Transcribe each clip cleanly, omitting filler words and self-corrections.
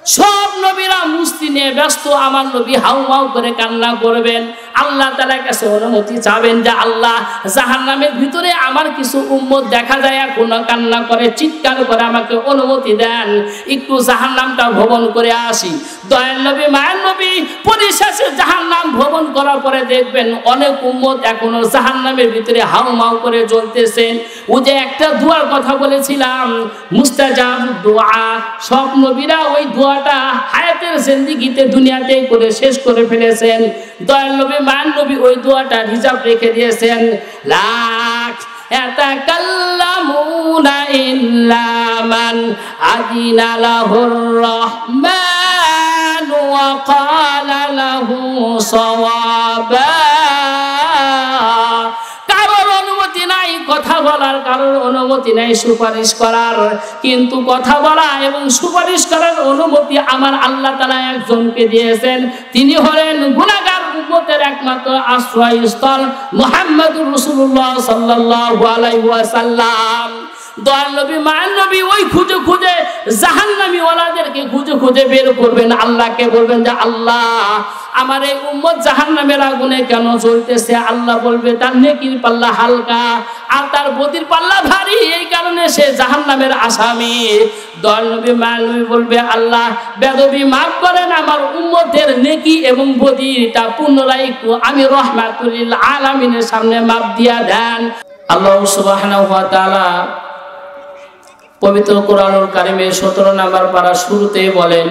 সব নবীরা মুস্তি নিয়ে ব্যস্ত, আমার নবী হাউমাউ করে কান্না করবেন, আল্লাহ তাআলার কাছে অনুমতি চাবেন যে আল্লাহ জাহান্নামের ভিতরে আমার কিছু উম্মত দেখা যায় কোনো কান্না করে, চিৎকার করে, আমাকে অনুমতি দেন একটু জাহান্নামটা ভ্রমণ করে আসি। দয়াল নবী মায়ের নবী পরিশেষে জাহান্নাম ভ্রমণ করার পরে দেখবেন অনেক উম্মত এখনো জাহান্নামের ভিতরে হাউমাউ করে জ্বলতেছেন। ও যে একটা দোয়ার কথা বলেছিলাম, মুস্তাজাব দোয়া, সব নবীরা ওই দোয়াটা হায়াতের জিন্দেগিতে দুনিয়াতে করে শেষ করে ফেলেছেন। দয়াল নবী মান নবী ওই দোয়াটা রিজার্ভ রেখে দিয়েছেন, লাক ইয়াতাকাল্লামুনা ইল্লা মান আযিনা লাহুর রাহমান ওয়া ক্বালা লাহু সাওয়াবা। কথা বলার কারোর অনুমতি নাই সুপারিশ করার, কিন্তু কথা বলা এবং সুপারিশ করার অনুমতি আমার আল্লাহ তাআলা একজনকে দিয়েছেন, তিনি হলেন গুনাহগার উম্মতের একমাত্র আশ্রয়স্থল মুহাম্মদুর রাসূলুল্লাহ সাল্লাল্লাহু আলাইহি ওয়াসাল্লাম। দয়াল নবী মায়ের নবী ওই খুঁজে খুঁজে জাহান্নামী ওয়ালাদেরকে খুঁজে খুঁজে বের করবেন, আল্লাহকে বলবেন যে আল্লাহ আমার এই উম্মত জাহান্নামের আগুনে কেন জ্বলতেছে? আল্লাহ বলবে তার নেকির পাল্লা হালকা আর তার বদির পাল্লা ভারী, এই কারণে সে জাহান্নামের আসামি। দয়াল নবী মায়ের নবী বলবে আল্লাহ বেদবি মাফ করেন, আমার উম্মতের নেকি এবং বদিটা পুনরায় একটু আমি রাহমাতুল লিল আলামিনের সামনে মাফ দিয়া দেন। আল্লাহ সুবহানাহু ওয়া তাআলা পবিত্র কোরআনুল কারীমের 17 নম্বর পারা শুরুতেই বলেন,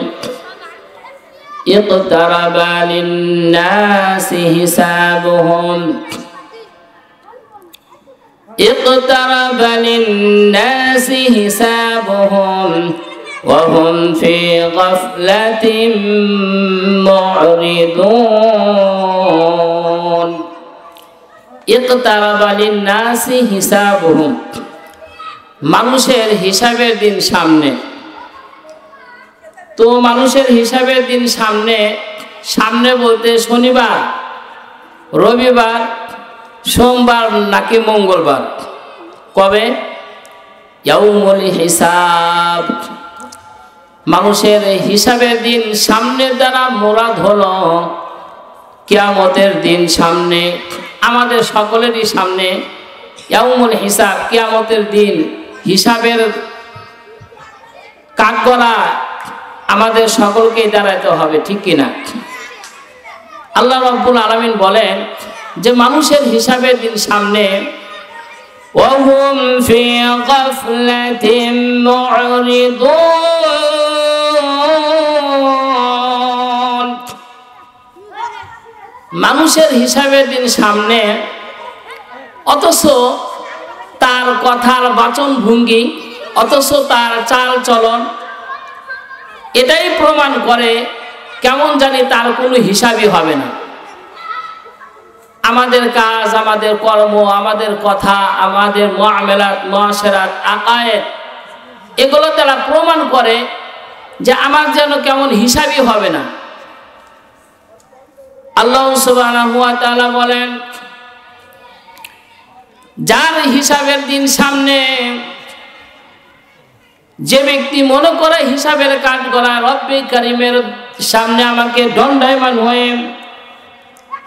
ইকতারাবা লিন-নাসি হিসাবুহুম ইকতারাবা লিন-নাসি হিসাবুহুম ওয়া হুম ফি গাফলাতিন মু'রিদুন। ইকতারাবা লিন-নাসি হিসাবুহুম, মানুষের হিসাবের দিন সামনে। তো মানুষের হিসাবের দিন সামনে, সামনে বলতে শনিবার, রবিবার, সোমবার নাকি মঙ্গলবার? কবে? ইয়াউমুল হিসাব। মানুষের হিসাবের দিন সামনের দ্বারা মুরাদ হলো কিয়ামতের দিন সামনে, আমাদের সকলেরই সামনে ইয়াউমুল হিসাব, কিয়ামতের দিন। হিসাবের কাঠগড়া আমাদের সকলকেই দাঁড়াতে হবে, ঠিক কিনা? আল্লাহ রাব্বুল আলামিন বলেন যে মানুষের হিসাবের দিন সামনে, ওয়াহুম ফি গাফলাতিন মু'রিদুন। মানুষের হিসাবের দিন সামনে, অথচ তার কথার বাচন ভঙ্গি, অথচ তার চাল চলন এটাই প্রমাণ করে কেমন জানি তার কোনো হিসাবই হবে না। আমাদের কাজ, আমাদের কর্ম, আমাদের কথা, আমাদের মুআমালাত, মুআশারাত, আকায়েদ, এগুলো তারা প্রমাণ করে যে আমার যেন কেমন হিসাবই হবে না। আল্লাহ সুবহানাহু ওয়া তাআলা বলেন, যার হিসাবের দিন সামনে, যে ব্যক্তি মনে করে হিসাবের কাঠগড়া রব্বে কারীমের সামনে আমাকে দণ্ডায়মান হয়ে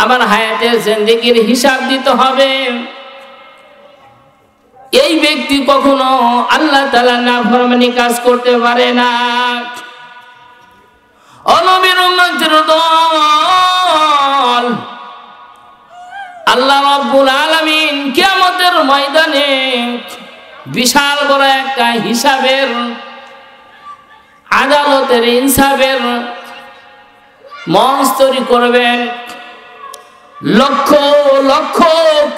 আমার হায়াতের জিন্দেগির হিসাব দিতে হবে, এই ব্যক্তি কখনো আল্লাহ তাআলার নাফরমানি কাজ করতে পারে না। ও নবীর উম্মতের দল, আল্লাহ রাব্বুল আলামিন কিয়ামতের ময়দানে বিশাল বড় একটা হিসাবের, আদালতের, ইনসাফের মঞ্চ তৈরি করবেন। লক্ষ লক্ষ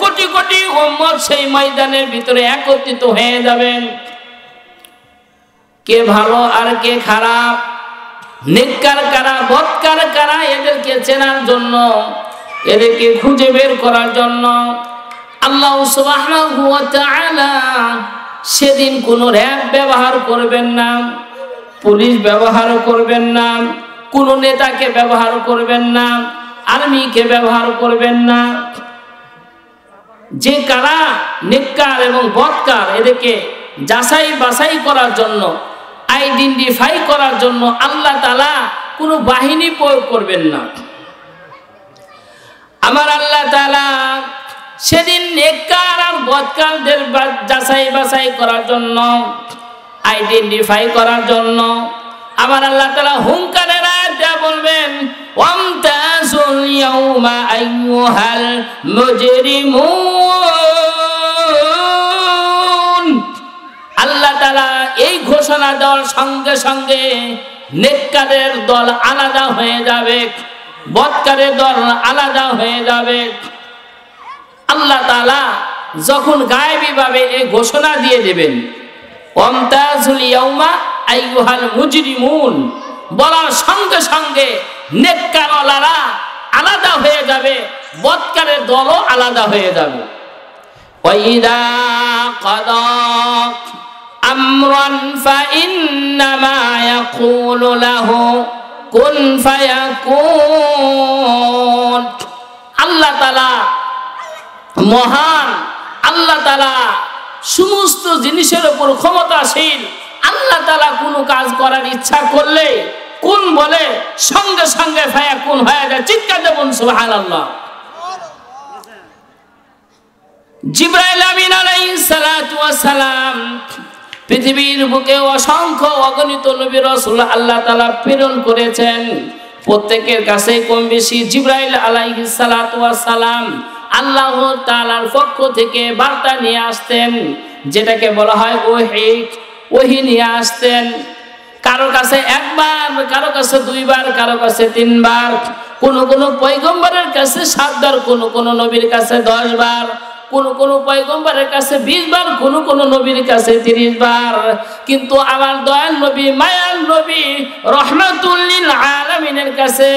কোটি কোটি উম্মত সেই ময়দানের ভিতরে একত্রিত হয়ে যাবেন। কে ভালো আর কে খারাপ, নেককার কারা, বদকার কারা, এদেরকে চেনার জন্য, এদেরকে খুঁজে বের করার জন্য আল্লাহ সুবহানাহু ওয়া তাআলা সেদিন কোনো র‍্যাব ব্যবহার করবেন না, পুলিশ ব্যবহার করবেন না, কোনো নেতাকে ব্যবহার করবেন না, আর্মিকে ব্যবহার করবেন না। যে কারা নেককার এবং বদকার এদেরকে যাচাই বাছাই করার জন্য আইডেন্টিফাই করার জন্য আল্লাহ তাআলা কোনো বাহিনী প্রয়োগ করবেন না। আমার আল্লাহ তাআলা সেদিন নেককার আর বদকারদের যাচাই বাছাই করার জন্য, আইডেন্টিফাই করার জন্য আমার আল্লাহ তাআলা হুঙ্কারের আয়াত দিয়ে বলবেন, ওয়ামতাজুল ইয়াউমা আইয়ুহাল মুজরিমুন। আল্লাহ তাআলা এই ঘোষণা দেওয়ার সঙ্গে সঙ্গে নেককারের দল আলাদা হয়ে যাবে, বদকারের দল আলাদা হয়ে যাবে। আল্লাহ তাআলা যখন গায়েবী ভাবে এই ঘোষণা দিয়ে দেবেন, ওয়ামতাজুল ইয়াউমা আইয়ুহাল মুজরিমুন, বলার সঙ্গে সঙ্গে নেককারওয়ালারা আলাদা হয়ে যাবে, বদকারের দলও আলাদা হয়ে যাবে। ওয়াইদা কাদা আমরান ফাইন্নামা ইয়াকুলু লাহু কুন ফায়াকুন। আল্লাহ তাআলা মহান, আল্লাহ তাআলা সমস্ত জিনিসের উপর ক্ষমতাশীল। আল্লাহ তাআলা কোনো কাজ করার ইচ্ছা করলে কোন বলে সঙ্গে সঙ্গে ফায়াকুন হয়ে যায়। চিৎকার দেবেন সুবহানাল্লাহ। জিবরাইল আমিন আলাইহিস সালাতু ওয়াস সালাম পৃথিবীর বুকে অসংখ্য অগণিত নবী রাসূল আল্লাহ তাআলা প্রেরণ করেছেন। প্রত্যেকের কাছে কম বেশি জিবরাইল আলাইহিস সালাতু ওয়াস সালাম আল্লাহ তাআলার পক্ষ থেকে বার্তা নিয়ে আসতেন, যেটাকে বলা হয় ওহী নিয়ে আসতেন। কারো কাছে একবার, কারো কাছে দুইবার, কারো কাছে তিনবার, কোন কোন পয়গম্বরের কাছে 7 বার, কোন কোন নবীর কাছে 10 বার, কোন কোন পয়গম্বরের কাছে 20 বার, কোন কোন নবীর কাছে 30 বার। কিন্তু আমার দয়াল নবী, মায়ার নবী রহমাতুল লিল আলামিনের কাছে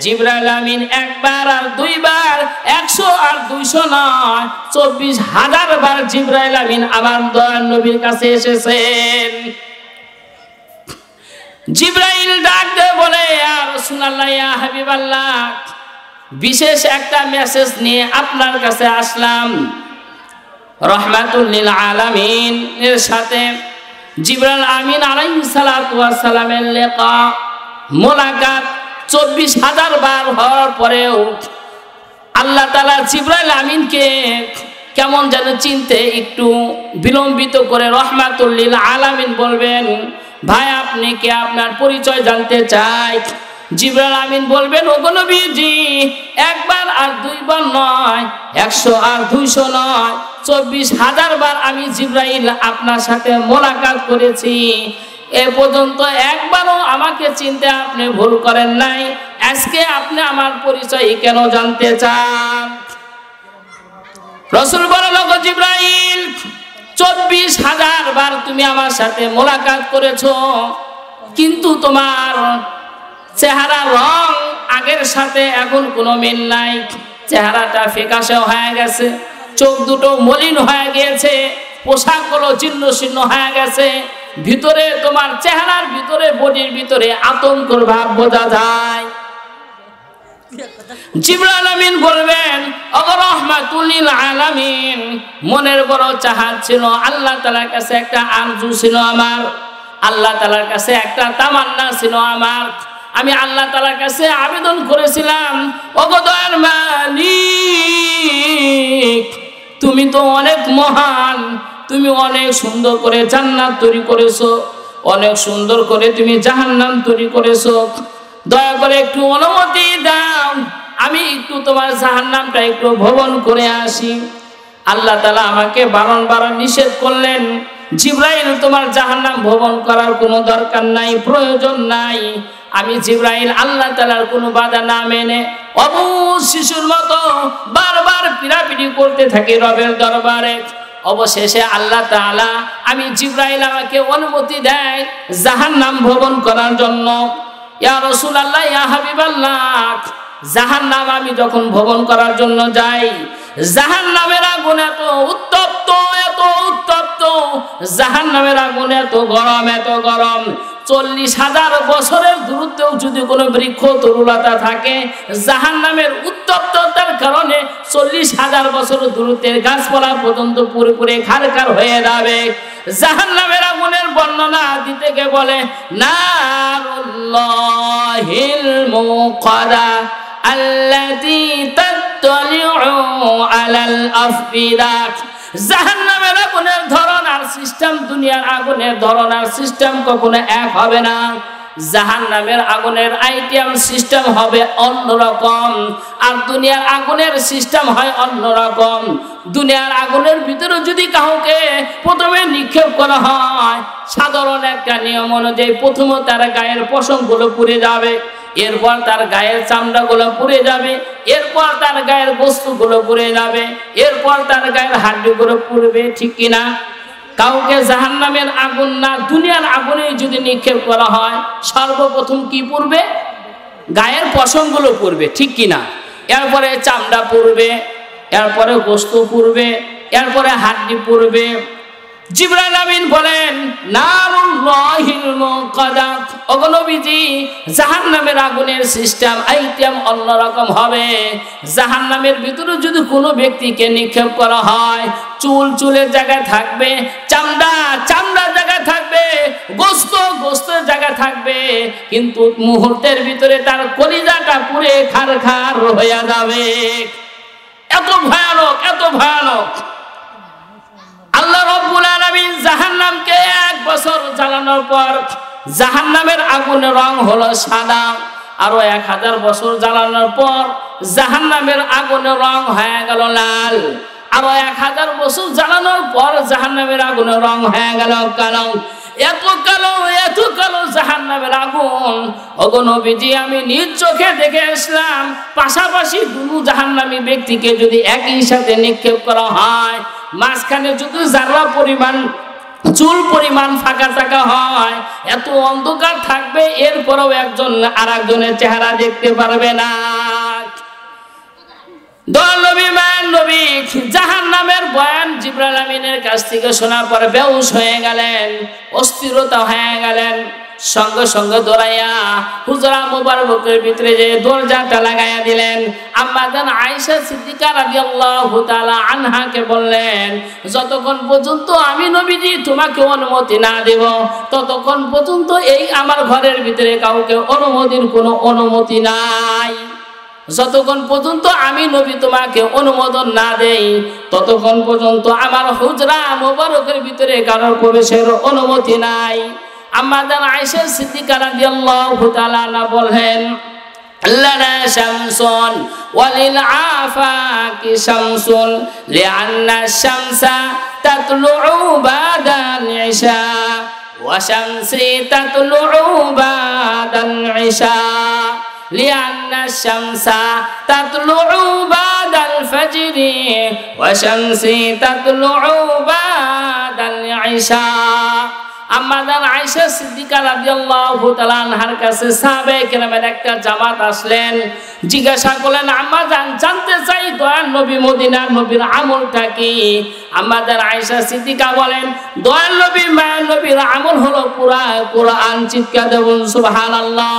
জিবরাইল আমিন একবার আর দুইবার, 100 আর 200 নয়, 24,000 বার জিবরাইল আমিন আমার দয়াল নবীর কাছে এসেছেন। জিবরাইল ডাক দিয়ে বলে, ইয়া রাসূলুল্লাহ, ইয়া হাবিবাল্লাহ, বিশেষ একটা মেসেজ নিয়ে আপনার কাছে আসলাম। রহমাতুল লিল আলামিন এর সাথে জিবরাইল আমিন আলাইহিস সালাতু ওয়াস সালামের লিকা, মোলাকাত 24,000 বার হওয়ার পরেও আল্লাহ তাআলা জিবরাইল আমিনকে কেমন যেন চিনতে একটু বিলম্বিত করে রহমাতুল লিল আলামিন বলবেন, ভাই আপনি কে, আপনার পরিচয় জানতে চাই। জিবরাইল আমিন বলবেন, ওগো নবীজি, একবার আর দুইবার নয়, 100 আর 200 নয়, 24,000 বার আমি জিবরাইল আপনার সাথে মোলাকাত করেছি। এ পর্যন্ত একবারও আমাকে চিনতে আপনি ভুল করেন নাই। আজকে আপনি আমার পরিচয় কেন জানতে চান? রাসূল বলেন, ওগো জিবরাইল, 24,000 বার তুমি আমার সাথে মোলাকাত করেছো, কিন্তু তোমার চেহারা রং আগের সাথে এখন কোনো মিল নাই। চেহারাটা ফিকাশে হয়ে গেছে, চোখ দুটো মলিন হয়ে গিয়েছে, পোশাকগুলো জীর্ণ শীর্ণ হয়ে গেছে, ভিতরে তোমার চেহারার ভিতরে, বডির ভিতরে আতঙ্কের ভাব বোঝা যায়। জিবরাইল আমিন বলবেন, ওগো রহমাতুল লিল আলামিন, মনের বড় চাহাত ছিল, আল্লাহ তাআলার কাছে একটা আরজু ছিল আমার, আল্লাহ তাআলার কাছে একটা তামান্না ছিল আমার। আমি আল্লাহ তাআলার কাছে আবেদন করেছিলাম, ওগো দয়ার মালিক, তুমি তো অনেক মহান, তুমি অনেক সুন্দর করে জান্নাত তৈরি করেছো, অনেক সুন্দর করে তুমি জাহান্নাম তৈরি করেছো, দয়া করে একটু অনুমতি দাও, আমি একটু তোমার জাহান্নামটা একটু ভ্রমণ করে আসি। আল্লাহ তাআলা আমাকে বারবার নিষেধ করলেন, জিবরাইল, তোমার জাহান্নাম ভ্রমণ করার কোনো দরকার নাই, প্রয়োজন নাই। আমি জিবরাইল আল্লাহ তাআলার কোনো বাধা না মেনে অবুঝ শিশুর মতো বারবার পিড়াপিড়ি করতে থাকি রবের দরবারে। অবশেষে আল্লাহ তাআলা, আমি জিবরাইল, আমাকে অনুমতি দেয় জাহান্নাম ভ্রমণ করার জন্য। ইয়া রাসূলুল্লাহ, ইয়া হাবিবাল্লাহ, জাহান্নাম আমি যখন ভ্রমণ করার জন্য যাই, জাহান্নামের আগুন এত উত্তপ্ত, এত উত্তপ্ত, জাহান্নামের আগুন এত গরম, এত গরম, 40,000 বছরের দূরত্বেও যদি কোনো বৃক্ষ তরুলতা থাকে, জাহান্নামের উত্তপ্ততার কারণে 40,000 বছর দূরত্বের গাছপালা পর্যন্ত পুরোপুরি খারখার হয়ে যাবে। জাহান্নামের আগুনের বর্ণনা দিতে গিয়ে বলে নারুল্লাহিল মুকাদা আল্লাতী তাত্তালিউ আলাল আফবিদা। জাহান্নামের আগুনের ধরন আর সিস্টেম দুনিয়ার আগুনের ধরন আর সিস্টেম কখনো এক হবে না। জাহান্নামের আগুনের আইটেম সিস্টেম হবে অন্যরকম, আর দুনিয়ার আগুনের সিস্টেম হয় অন্যরকম। দুনিয়ার আগুনের ভিতরে যদি কাউকে প্রথমে নিক্ষেপ করা হয়, সাধারণ একটা নিয়ম অনুযায়ী প্রথমে তার গায়ের পশমগুলো পুড়ে যাবে, এরপর তার গায়ের চামড়াগুলো পুড়ে যাবে, এরপর তার গায়ের বস্তুগুলো পুড়ে যাবে, এরপর তার গায়ের হাড্ডিগুলো পুড়বে, ঠিক কিনা? কাউকে জাহান্নামের আগুন না দুনিয়ার আগুনে যদি নিক্ষেপ করা হয়, সর্বপ্রথম কি পুড়বে? গায়ের পশমগুলো পুড়বে, ঠিক কিনা? এরপরে চামড়া পুড়বে, এরপরে গোশত পুড়বে, এরপরে হাড্ডি পুড়বে। জিবরাইল আমিন বলেন নারুল্লাহিল মুকাদা, ওগো নবীজি জাহান্নামের আগুনের সিস্টেম আইটেম অন্যরকম হবে। জাহান্নামের ভিতরে যদি কোনো ব্যক্তিকে নিক্ষেপ করা হয়, চুল চুলের জায়গায় থাকবে, চামড়া চামড়ার জায়গায় থাকবে, গোশত গোশতের জায়গায় থাকবে, কিন্তু মুহূর্তের ভিতরে তার কলিজাটা পুড়ে খারখার হয়ে যাবে। এত ভয়ানক, এত ভয়ানক। আল্লাহ রাব্বুল আলামিন জাহান্নামকে 1 বছর জ্বালানোর পর জাহান্নামের আগুনের রং হলো সাদা, আরো 1000 বছর জ্বালানোর পর জাহান্নামের আগুনের রং হয়ে গেল লাল, আরো 1000 বছর জ্বালানোর পর জাহান্নামের আগুনের রং হয়ে গেল কালো। এত কালো জাহান্নামের আগুন, ওগো নবীজি আমি নিজ চোখে দেখে আসলাম। পাশাপাশি দুটো জাহান্নামী ব্যক্তিকে যদি একই সাথে নিক্ষেপ করা হয়, মাঝখানে যদি যারা পরিমাণ চুল পরিমাণ ফাঁকা ফাঁকা হয়, এত অন্ধকার থাকবে, এরপরেও একজন আর একজনের চেহারা দেখতে পারবে না। জাহান্নামের বয়ান জিবরাইল আমিনের কাছ থেকে শোনার পর বেহুশ হয়ে গেলেন, অস্থিরতা হয়ে গেলেন। সঙ্গে সঙ্গে দৌড়াইয়া হুজরা মুবারকের ভিতরে যে দরজাটা লাগাইয়া দিলেন। আম্মা জান আয়েশা সিদ্দিকা রাদিয়াল্লাহু তাআলা আনহাকে বললেন, যতক্ষণ পর্যন্ত আমি নবীজি তোমাকে অনুমতি না দেব, ততক্ষণ পর্যন্ত এই আমার ঘরের ভিতরে কাউকে অনুমতির কোনো অনুমতি নাই। যতক্ষণ পর্যন্ত আমি নবী তোমাকে অনুমোদন না দেই, ততক্ষণ পর্যন্ত আমার হুজরা মুবারকের ভিতরে কারোর প্রবেশের অনুমতি নাই। আম্মা জান আয়েশা সিদ্দিকা রাদিয়াল্লাহু তাআলা আনহা বলেন, লানা শামসুন ওয়ালিল আফাকি শামসুন লিআন্না শামসা তাতলুউ বাদাল ইশা ওয়া শামসি তাতলুউ বাদাল ইশা লিআন্না শামসা তাতলুউ বাদাল ফাজরি ওয়া শামসি তাতলুউ বাদাল ইশা। আম্মা জান আয়েশা সিদ্দিকা রাদিয়াল্লাহু তাআলা আনহার কাছে সাহাবায়ে কেরামের একটা জামাত আসলেন। জিজ্ঞাসা করলেন, আম্মা জান জানতে চাই দয়ার নবী মদিনার নবীর আমলটা কি? আম্মা জান আয়েশা সিদ্দিকা বলেন, দয়ার নবী মায়ের নবীর আমল হলো পুরা কোরআন। চিৎকার দেবেন সুবহানাল্লাহ।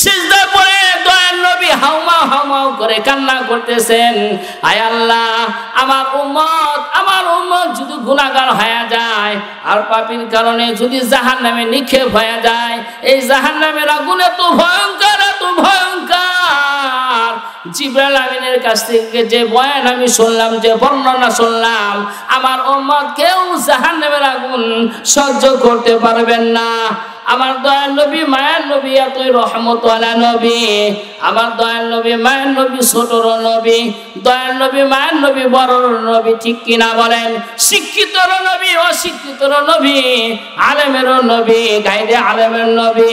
সিজদায় পড়ে দয়ার নবী হাউমাউ করে কান্না করতেছেন, আয় আল্লাহ আমার উম্মত যদি গুনাহগার হয়ে যায় আর পাপীর কারণে যদি জাহান্নামে নিক্ষেপ হয়ে যায়, এই জাহান্নামের আগুন এত ভয়ঙ্কর, এত ভয়ঙ্কর। জিবরাইল আমিনের কাছ থেকে যে বয়ান আমি শুনলাম, যে বর্ণনা শুনলাম, আমার উম্মত কেউ জাহান্নামের আগুন সহ্য করতে পারবেন না। আমার দয়াল নবী মায়ের নবী এতই রহমতওয়ালা নবী। আমার দয়াল নবী মায়ের নবী ছোটর নবী, দয়াল নবী মায়ের নবী বড়র নবী, ঠিক কিনা বলেন? শিক্ষিতর নবী, অশিক্ষিতর নবী, আলেমেরও নবী, গায়রে আলেমের নবী।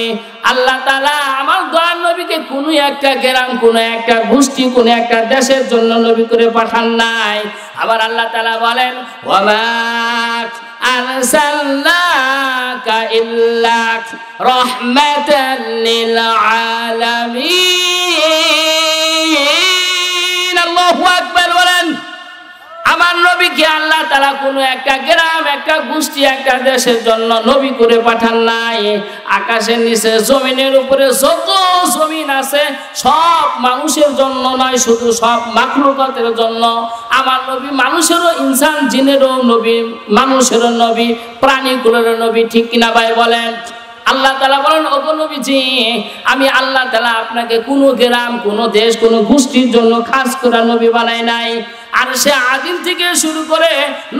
আল্লাহ তাআলা আমার দয়াল নবীকে কোনো একটা গ্রাম, কোনো একটা গোষ্ঠী, কোনো একটা দেশের জন্য নবী করে পাঠান নাই। আবার আল্লাহ তাআলা বলেন, ওয়ামা আরসালনাকা ইল্লা রাহমাতাল লিল আলামিন। আল্লাহু আকবার বলেন। আমার নবী নবীকে আল্লাহ তাআলা কোনো একটা গ্রাম, একটা গোষ্ঠী, একটা দেশের জন্য নবী করে পাঠান নাই। আকাশের নিচে জমিনের উপরে যত জমিন আছে সব মানুষের জন্য নয়, শুধু সব মাখলুকাতের জন্য। আমার নবী মানুষেরও, ইনসান জিনেরও নবী, মানুষেরও নবী, প্রাণীগুলোরও নবী। ঠিক কিনা ভাই বলেন? আল্লাহ তাআলা বলেন, ওগো নবীজি, আমি আল্লাহ তাআলা আপনাকে কোনো গ্রাম, কোনো দেশ, কোনো গোষ্ঠীর জন্য খাস করে নবী বানাই নাই। আর সে আদিম থেকে শুরু করে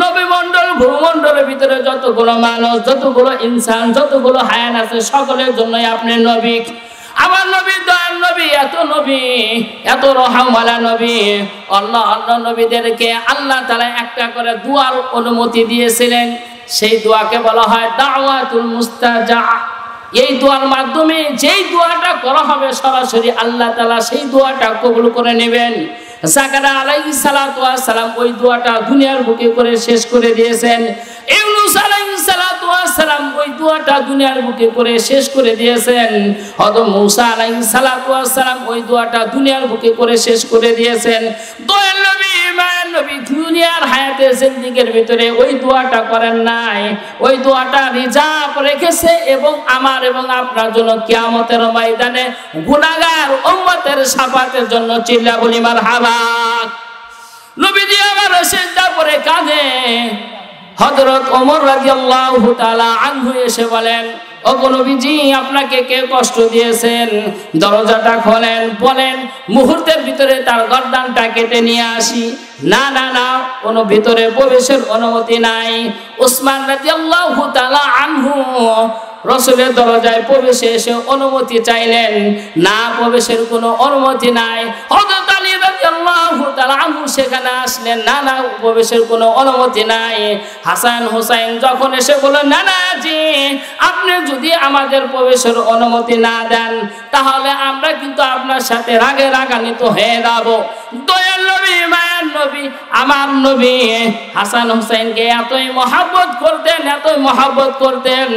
নবী মণ্ডল, ভূমণ্ডলের ভিতরে যতগুলো মানুষ, যতগুলো ইনসান, যতগুলো হায়ান আছে সকলের জন্যই আপনি নবী। আমার নবী দয়ার নবী, এত নবী, এত রহমওয়ালা নবী। আল্লাহ নবীদেরকে আল্লাহ তাআলা একটা করে দুয়ার অনুমতি দিয়েছিলেন। সেই দোয়াকে বলা হয় দাওয়াতুল মুস্তাজা। এই দোয়ার মাধ্যমে যেই দোয়াটা করা হবে সরাসরি আল্লাহ তাআলা সেই দোয়াটা কবুল করে নেবেন। জাকারিয়া আলাইহিস সালাতু ওয়াস সালাম ওই দোয়াটা দুনিয়ার বুকে করে শেষ করে দিয়েছেন। ইউনূস আলাইহিস সালাতু ওয়াস সালাম ওই দোয়াটা দুনিয়ার বুকে করে শেষ করে দিয়েছেন। হযরত মূসা আলাইহিস সালাতু ওয়াস সালাম ওই দোয়াটা দুনিয়ার বুকে করে শেষ করে দিয়েছেন। দয়ার নবী, মায়ের নবী দুনিয়ার হায়াতে জিন্দেগির ভিতরে ওই দোয়াটা করেন নাই। ওই দোয়াটা রিজার্ভ রেখেছে এবং আমার এবং আপনার জন্য কিয়ামতের ময়দানে গুনাহগার উম্মতের শাফাতের জন্য। চিল্লা বলি মারহাবা। নবীজি আমার সিজদা করে কাঁদে। হযরত ওমর রাদিয়াল্লাহু তাআলা আনহু এসে বলেন, ওগো নবীজি, আপনাকে কে কষ্ট দিয়েছেন? দরজাটা খোলেন, বলেন মুহূর্তের ভিতরে তার গর্দানটা কেটে নিয়ে আসি। না না না, কোনো ভিতরে প্রবেশের অনুমতি নাই। উসমান রাদিয়াল্লাহু তাআলা আনহু রাসূলের দরজায় প্রবেশে এসে অনুমতি চাইলেন, না, প্রবেশের কোনো অনুমতি নাই। হযরত আলী রাদিয়াল্লাহু তাআলা আনহু সেখানে আসলেন, না না, প্রবেশের কোনো অনুমতি নাই। হাসান হুসাইন যখন এসে বললেন, না না জি, আপনি যদি আমাদের প্রবেশের অনুমতি না দেন তাহলে আমরা কিন্তু আপনার সাথে রাগে রাগান্বিত হয়ে যাব। দয়াল নবী, মায়ার নবী, আমার নবী হাসান হুসাইনকে এতই মহব্বত করতেন, এতই মহব্বত করতেন,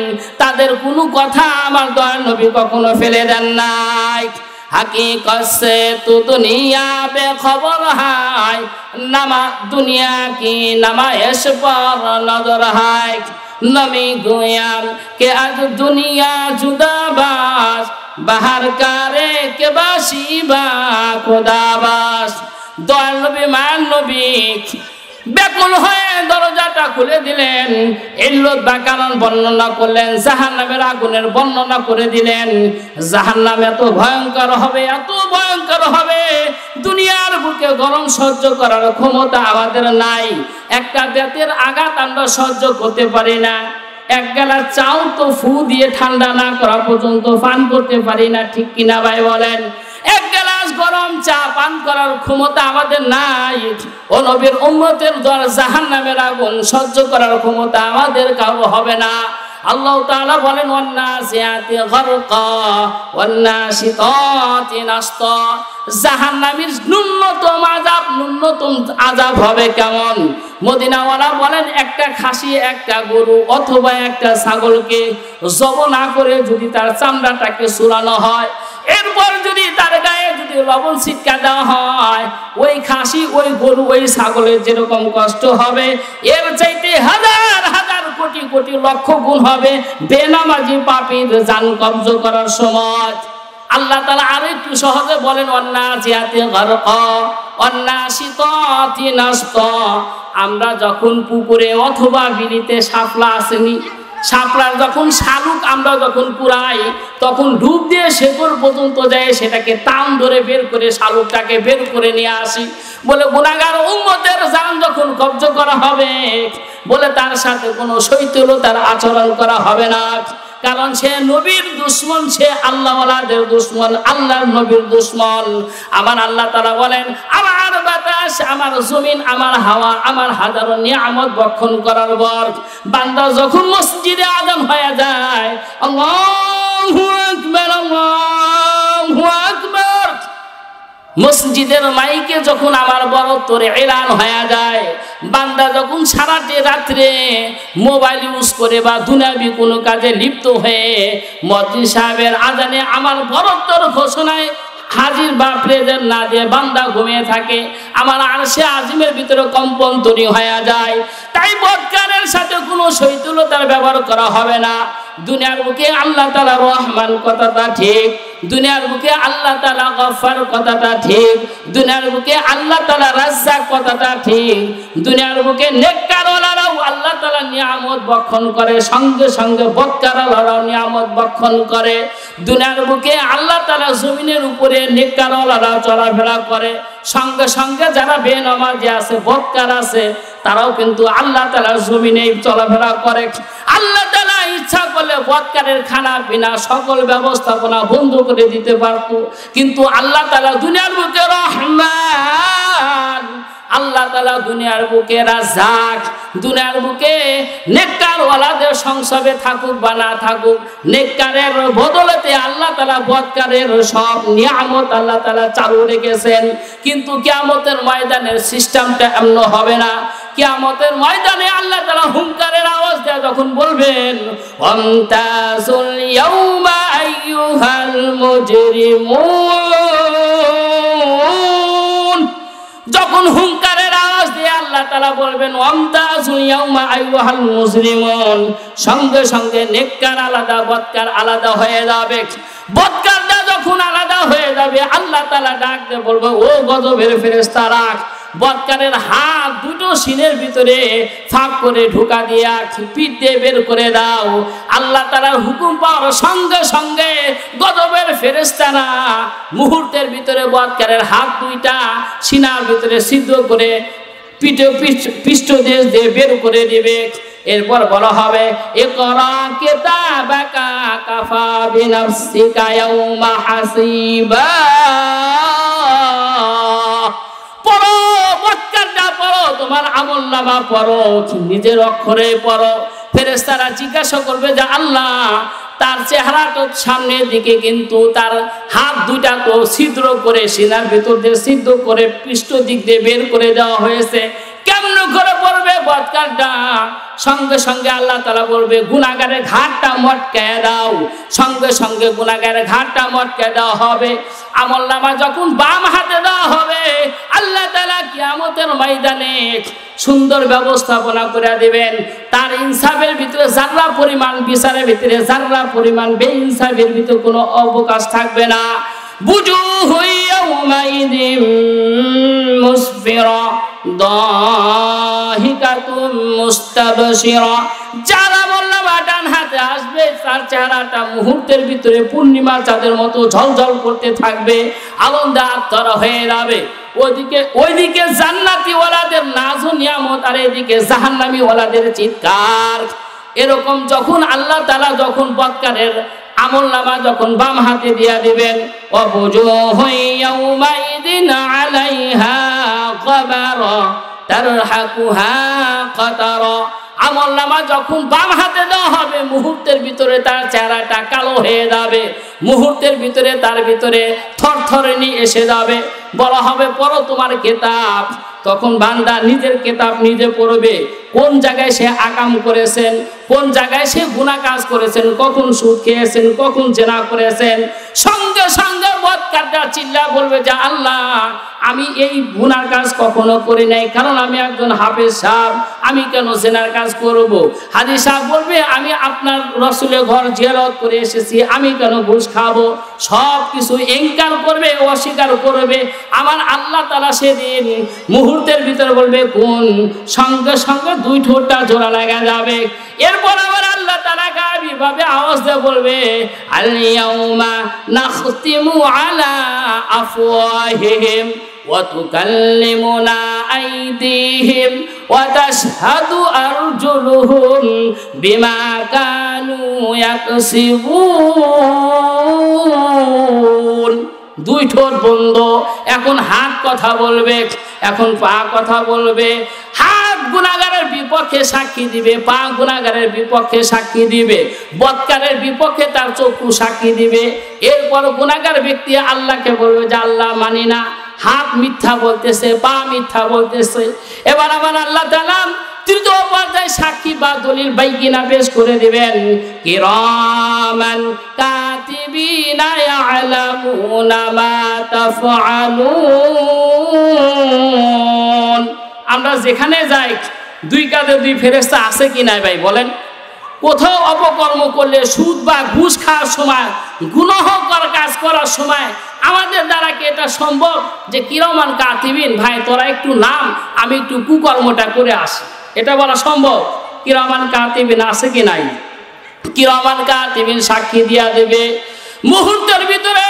তাদের কোনো কথা আমার দয়াল নবী কখনো ফেলে দেন নাই। हकीकत से तो दुनिया बेखबर है, नमा दुनिया की नमाइश पर नजर है। नमी गोयाम के आज दुनिया जुदाबाज, बाहर कारे के बाशिबा खुदाबाज। दयाल नबी, मान नबी ব্যাকুল হয়ে দরজাটা খুলে দিলেন। ইল্লত বা কারণ বর্ণনা করলেন, জাহান্নামের আগুনের বর্ণনা করে দিলেন। জাহান্নাম এত ভয়ঙ্কর হবে, এত ভয়ঙ্কর হবে, দুনিয়ার বুকে গরম সহ্য করার ক্ষমতা আমাদের নাই। একটা বেতের আঘাত আমরা সহ্য করতে পারি না। এক গেলা চাও তো ফু দিয়ে ঠান্ডা না করা পর্যন্ত পান করতে পারি না। ঠিক কিনা ভাই বলেন? এক গ্লাস গরম চা পান করার ক্ষমতা আমাদের নাই। ও নবীর উম্মতের জাহান্নামের আগুন সহ্য করার ক্ষমতা আমাদের কারো হবে না। আল্লাহ তাআলা বলেন, ওয়ান্নাসিয়াতি গারকা ওয়ান্নাশিতাতি নাশতা। জাহান্নামীর ন্যূনতম আযাব হবে কেমন? মদিনাওয়ালা বলেন, একটা খাসি, একটা গরু অথবা একটা ছাগলকে জবাই না করে যদি তার চামড়াটাকে চুরানো হয়, এরপর যদি তার গায়ে যদি লবণ ছিটকা দেওয়া হয়, ওই খাসি, ওই গরু, ওই ছাগলের যেরকম কষ্ট হবে এর চাইতে হাজার হাজার কোটি কোটি লক্ষ গুণ হবে বেনামাজি পাপীর জান কবজ করার সময়। আল্লাহ তাআলা আরো একটু সহজে বলেন, ওয়ান্নাসিয়াতি গারকা ওয়ান্নাশিতাতি নাশতা। আমরা যখন পুকুরে অথবা বিলিতে শাপলা আসেনি, শাপলার যখন শালুক আমরা যখন পুরাই, তখন ডুব দিয়ে শেকড় পর্যন্ত যায়, সেটাকে টান ধরে বের করে শালুকটাকে বের করে নিয়ে আসি। বলে গুনাহগার উম্মতের জান যখন কবজ করা হবে, বলে তার সাথে কোনো শৈথিলতার আচরণ করা হবে না, কারণ সে নবীর দুশমন, সে আল্লাহওয়ালাদের দুশমন, আল্লাহর নবীর দুশমন। আমার আল্লাহ তাআলা বলেন, আমার বাতাস, আমার জমিন, আমার হাওয়া, আমার হাজারো নিয়ামত বক্ষণ করার পর বান্দা যখন মসজিদে আযান হয়ে যায়, আল্লাহু আকবার, আল্লাহু আকবার, মসজিদের মাইকে যখন আমার বড়ত্বরে এলান হয়ে যায়, বান্দা যখন সারাটি রাত্রে মোবাইল ইউজ করে বা দুনিয়াবি কোনো কাজে লিপ্ত হয়ে মুয়াজ্জিন সাহেবের আজানে আমার বড়ত্বর ঘোষণায় হাজির বা প্রেজেন্ট না দিয়ে বান্দা ঘুমিয়ে থাকে, আমার আরশে আজিমের ভিতরে কম্পন তৈরি হয়ে যায়। তাই বদকারের সাথে কোনো শৈথিলতার ব্যবহার করা হবে না। দুনিয়ার বুকে আল্লাহ তাআলা রহমান কথাটা ঠিক, দুনিয়ার বুকে আল্লাহ তাআলা গফফার কথাটা ঠিক, দুনিয়ার বুকে আল্লাহ তাআলা রাজ্জাক কথাটা ঠিক, দুনিয়ার বুকে নেককারওয়ালারাও আল্লাহ তাআলা নিয়ামত বক্ষণ করে, সঙ্গে সঙ্গে বদকারওয়ালারাও নিয়ামত বক্ষণ করে। দুনিয়ার বুকে আল্লাহ তাআলা জমিনের উপরে নেককারওয়ালারাও চলাফেরা করে, সঙ্গে সঙ্গে যারা বেনামাজি আছে, বদকার আছে, তারাও কিন্তু আল্লাহ তাআলার জমিনে চলাফেরা করে। আল্লাহ তাআলা ইচ্ছা করলে বদকারের খানা পিনা সকল ব্যবস্থাপনা বন্ধ করে দিতে পারত, কিন্তু আল্লাহ তাআলা দুনিয়ার বুকে রহমান, আল্লাহ তাআলা দুনিয়ার বুকে রাজ্জাক, দুনিয়ার বুকে নেককারওয়ালাদের সংসবে থাকুক বা না থাকুক, নেককারের বদলতে আল্লাহ তাআলা বদকারের সব নিয়ামত আল্লাহ তাআলা চালু রেখেছেন। কিন্তু কিয়ামতের ময়দানের সিস্টেমটা এমন হবে না। কিয়ামতের ময়দানে আল্লাহ তাআলা হুঙ্কারের আওয়াজ দিয়ে যখন বলবেন, ওয়ামতাজুল ইয়াউমা আইয়ুহাল মুজরিমুন, যখন হুঙ্কারের আওয়াজ দিয়ে আল্লাহ তাআলা বলবেন ওয়ামতাজুল ইয়াউমা আইয়ুহাল মুজরিমুন, সঙ্গে সঙ্গে নেককার আলাদা, বদকার আলাদা হয়ে যাবে। বদকারটা যখন আলাদা হয়ে যাবে, আল্লাহ তাআলা ডাক দিয়ে বলবে, ও গজবের ফেরেশতারা, বদকারের হাত দুটো সিনের ভিতরে ফাঁক করে ঢোকা দিয়া পিঠ দিয়ে বের করে দাও। আল্লাহ তাআলার হুকুম পাওয়ার সঙ্গে সঙ্গে গজবের ফেরেশতারা মুহূর্তের ভিতরে বদকারের হাত দুইটা সিনার ভিতরে সিদ্ধ করে পিঠে পৃষ্ঠদেশ দিয়ে বের করে দিবে। এরপর বলা হবে, ইকরা কিতাবাকা কাফা বিনাফসিকা ইয়াউমা হাসিবা, পড়ো বদকারটা পড়ো, তোমার আমলনামা পড়ো, নিজের অক্ষরে পড়ো। ফেরেশতারা জিজ্ঞাসা করবে যে আল্লাহ, তার চেহারাটা সামনের দিকে, কিন্তু তার হাত দুইটা তো ছিদ্র করে সিনার ভিতর দিয়ে ছিদ্র করে পৃষ্ঠ দিক দিয়ে বের করে দেওয়া হয়েছে, কেমন করে পড়বে বদকারটা? সঙ্গে সঙ্গে আল্লাহ তাআলা বলবে, গুনাহগারের ঘাটটা মটকায় দাও। সঙ্গে সঙ্গে গুনাহগারের ঘাটটা মটকায় দেওয়া হবে। আমলনামা যখন বাম হাতে দেওয়া হবে, আল্লাহ তাআলা কিয়ামতের ময়দানে সুন্দর ব্যবস্থাপনা করে দিবেন। তার ইনসাফের ভিতরে যারা পরিমাণ, বিচারের ভিতরে যারা পরিমাণ বেইনসাফের ভিতরে কোনো অবকাশ থাকবে না। বুজুহু ইয়াউমাইযিন মুসফিরা দাহিকাতুম মুস্তাবশিরা, যারা আমলনামা ডান হাতে আসবে, তার চেহারাটা মুহূর্তের ভিতরে পূর্ণিমার চাঁদের মতো ঝলঝল করতে থাকবে, আনন্দে আত্মহারা হয়ে যাবে। ওইদিকে জান্নাতি ওয়ালাদের নাজ ও নিয়ামত, আর এদিকে জাহান্নামী ওয়ালাদের চিৎকার। এরকম যখন আল্লাহ তাআলা যখন বদকারের আমলনামা যখন বাম হাতে দিয়া দিবেন, ওয়াবুজুহু ইয়াউমাইযিন আলাইহা গাবারা তারহাকুহা কাতারা, আমলনামা যখন বাম হাতে দেওয়া হবে, মুহূর্তের ভিতরে তার চেহারাটা কালো হয়ে যাবে, মুহূর্তের ভিতরে তার ভিতরে থরথরানি এসে যাবে। বলা হবে, পড়ো তোমার কিতাব। তখন বান্দা নিজের কিতাব নিজে পড়বে, কোন জায়গায় সে আকাম করেছেন, কোন জায়গায় সে গুনাহ কাজ করেছেন, কখন সুদ খেয়েছেন, কখন জেনা করেছেন। সঙ্গে সঙ্গে বদকারটা চিল্লা বলবে যে আল্লাহ, আমি এই গুনার কাজ কখনো করি নাই, কারণ আমি একজন হাফেজ সাহেব, আমি কেন জেনার কাজ করব? হাজী সাহেব বলবে, আমি আপনার রাসূলের ঘর জিয়ারত করে এসেছি, আমি কেন ঘুষ খাবো? সব কিছু ইনকার করবে, অস্বীকার করবে। আমার আল্লাহ তাআলা সেদিন মুহূর্তের ভিতরে বলবে কোন, সঙ্গে সঙ্গে দুই ঠোঁটটা জোড়া লাগা যাবে। এরপর আবার আল্লাহ তাআলা গায়বীভাবে আওয়াজ দিয়ে বলবে, আল ইয়াউমা নাখতিমু আলা আফওয়াহিহিম ওয়া তুকাল্লিমুনা আইদিহিম ওয়া তাশহাদু আরজুলুহুম বিমা কানু ইয়াকসিবুন। দুই ঠোঁট বন্ধ, এখন হাত কথা বলবে, এখন পা কথা বলবে। হাত গুনাহগারের বিপক্ষে সাক্ষী দিবে, পা গুনাহগারের বিপক্ষে সাক্ষী দিবে, বদকারের বিপক্ষে তার চক্ষু সাক্ষী দিবে। এরপর গুনাহগার ব্যক্তি আল্লাহকে বলবে যে আল্লাহ মানি না। হাত মিথ্যা বলতেছে, পা মিথ্যা বলতেছে। এবার আমার আল্লাহ তাআলা তৃতীয় পর্যায়ে সাক্ষী বা দলিল বাইকিনা পেশ করে দিবেন। কিরামান কাতিবিনা ইয়ালামুনা মা তাফআলুন। আমরা যেখানে যাই দুই কাঁধে দুই ফেরেশতা আছে কি নাই ভাই বলেন? কোথাও অপকর্ম করলে, সুদ বা ঘুষ খাওয়ার সময়, গুনাহকর কাজ করার সময় আমাদের দ্বারা কি এটা সম্ভব যে কিরামান কাতিবিন ভাই তোরা একটু নাম, আমি একটু কুকর্মটা করে আসি, এটা বলা সম্ভব? কিরামান কাতিবিন আছে কি নাই? কিরামান কাতিবিন সাক্ষী দিয়া দেবে। মুহূর্তের ভিতরে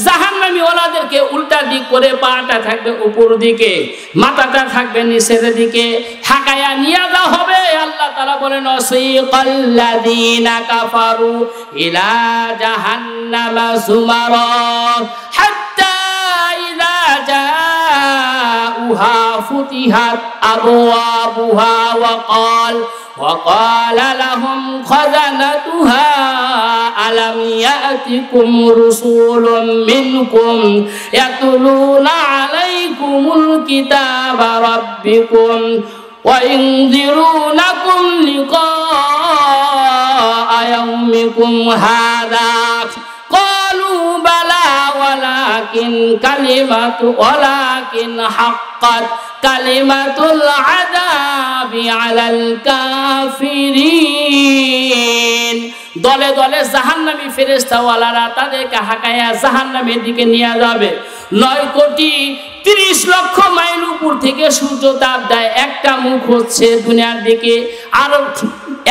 জাহান্নামী ওলাদেরকে উল্টা দিক করে, পাটা থাকবে উপর দিকে, মাথাটা থাকবে নিচের দিকে, ঢাকায়া নিয়ে যাওয়া হবে। আল্লাহ তাআলা বলেন ওয়াসিকাল্লাযীনা কাফারু ইলা জাহান্নামা যুমারা হাত্তা ইযা জাউহা ফুতিহাত আবওয়াবুহা وقال لهم خزنتها ألم يأتكم رسول منكم يتلون عليكم الكتاب ربكم وينذرونكم لقاء يومكم هذا قالوا بلى ولكن حقت কালিমাতুল আযাবি আলাল কাফিরিন। দলে দলে জাহান্নামী ফেরেশতাওয়ালারা তাদেরকে হাঁকায়া জাহান্নামের দিকে নিয়ে যাবে। 9,30,00,000 মাইল উপর থেকে সূর্য তাপ দেয়। একটা মুখ হচ্ছে দুনিয়ার দিকে, আর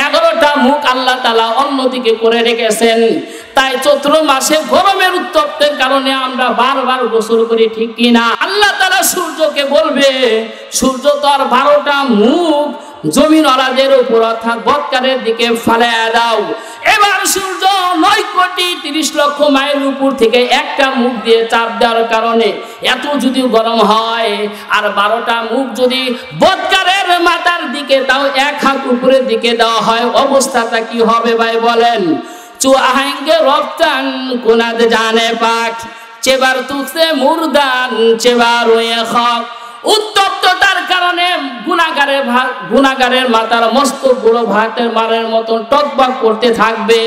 11টা মুখ আল্লাহ তাআলা অন্যদিকে করে রেখেছেন। তাই চৈত্র মাসে গরমের উত্তপ্তের কারণে আমরা বারবার গোসল করি, ঠিক কিনা? আল্লাহ তাআলা সূর্যকে বলবে, সূর্য তো আর 12টা মুখ জমিন ওলাদের উপর অর্থাৎ বৎকারের দিকে ফালাইয়া দাও। এবার সূর্য 9,30,00,000 মাইল উপর থেকে একটা মুখ দিয়ে চাপ দেওয়ার কারণে এত যদি গরম হয়, আর 12টা মুখ যদি বৎকারের মাথার দিকে, তাও 1 হাত উপরের দিকে দেওয়া হয়, অবস্থাটা কি হবে ভাই বলেন? চু আহেঙ্গে রফতান কুনাদ জানে পাক চেবার তুকসে মুরদান চেবার ওয়ে হক। উত্তপ্ততার কারণে গুনাহগারের মাথার মস্ত বড় ভাতের মারের মতন টকবক করতে থাকবে।